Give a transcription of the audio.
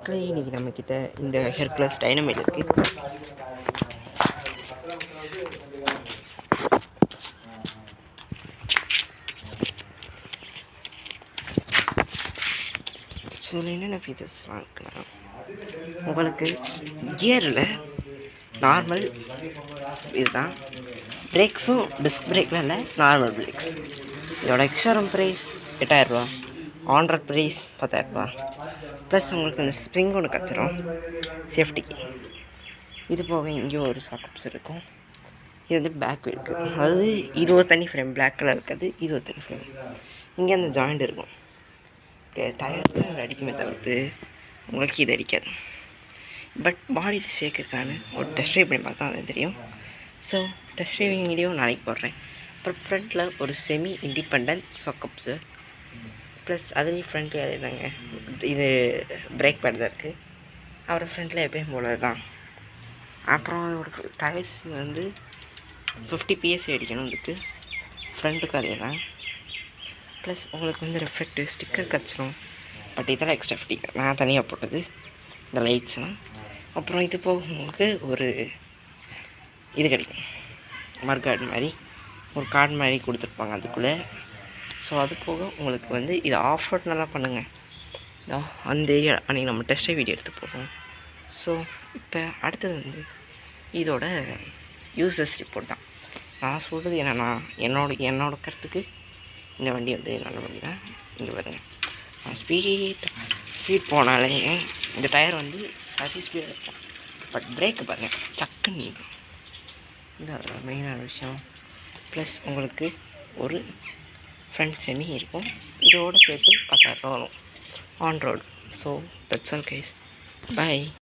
மக்களே, இன்றைக்கி நம்மக்கிட்ட இந்த ஹெர்குலஸ் டைனமைட் இருக்குது. ஸோ என்னென்ன ஃபீச்சர்ஸ்லாம் இருக்குன்னா, உங்களுக்கு கியரில் நார்மல் இதுதான், பிரேக்ஸும் டிஸ்க் பிரேக்கில் இல்லை, நார்மல் பிரேக்ஸ். இதோட எக்ஸ்ஷோரூம் ப்ரைஸ் 8000 ரூபா, ஆன்ரோட் ப்ரைஸ் 10000 ரூபா. ப்ளஸ் உங்களுக்கு இந்த ஸ்ப்ரிங் ஒன்று கிடச்சிரும் சேஃப்டிக்கு. இது போக இங்கே ஒரு சாக்கப்ஸ் இருக்கும். இது வந்து பேக் வீலுக்கு, அதாவது இது ஒரு தனி ஃப்ரேம், பிளாக் கலர் இருக்காது, இது ஒரு தனி ஃப்ரேம். இங்கே அந்த ஜாயிண்ட் இருக்கும். டயர் அடிக்குமே தவிர்த்து உங்களுக்கு இது அடிக்காது. பட் பாடியில் ஷேக் இருக்கான்னு ஒரு டெஸ்ட் ட்ரைவ் பண்ணி பார்த்தா அது தெரியும். ஸோ டெஸ்ட் ட்ரைவிங் வீடியோ நாளைக்கு போடுறேன். அப்புறம் ஃப்ரண்ட்டில் ஒரு செமி இண்டிபெண்டன்ட் சாக்கப்ஸு, ப்ளஸ் அதுலேயும் ஃப்ரண்ட்டில் அது என்னங்க, இது பிரேக் பேட் தான் இருக்குது. அப்புறம் ஃப்ரண்ட்டில் எப்பயும் போல தான். அப்புறம் ஒரு டயர்ஸ் வந்து 50 PSI அடிக்கணும் இருக்குது, ஃப்ரண்ட்டுக்கு அதே தான். ப்ளஸ் உங்களுக்கு வந்து ரெஃப்ளெக்டிவ் ஸ்டிக்கர் கிடச்சிரும். பட் இதெல்லாம் எக்ஸ்ட்ரா ஃபிட்டி, நான் தனியாக போட்டது இந்த லைட்ஸ்லாம். அப்புறம் இது போக உங்களுக்கு ஒரு இது கிடைக்கும், மர்கார்டு மாதிரி ஒரு கார்டு மாதிரி கொடுத்துருப்பாங்க அதுக்குள்ளே. ஸோ அது போக உங்களுக்கு வந்து இது ஆஃப் ரோட் நல்லா பண்ணுங்கள். அந்த ஏரியா அன்றைக்கி நம்ம டெஸ்ட் வீடியோ எடுத்து போடுறோம். ஸோ இப்போ அடுத்தது வந்து இதோட யூசர்ஸ் ரிப்போர்ட் தான். நான் சொல்கிறது என்னென்னா, என்னோட கருத்துக்கு இந்த வண்டி வந்து நல்ல வண்டி தான். இங்கே பாருங்கள், நான் ஸ்பீட் போனாலே இந்த டயர் வந்து சரி ஸ்பீடாக இருக்கும். பட் பிரேக்கு பாருங்கள், சக்குன்னு நிற்கும். இந்த மெயினான விஷயம். ப்ளஸ் உங்களுக்கு ஒரு ஃப்ரண்ட் செமி இருக்கும், இதோடு சேர்த்து 10000 ரூபா வரும் on road. So that's all guys, by.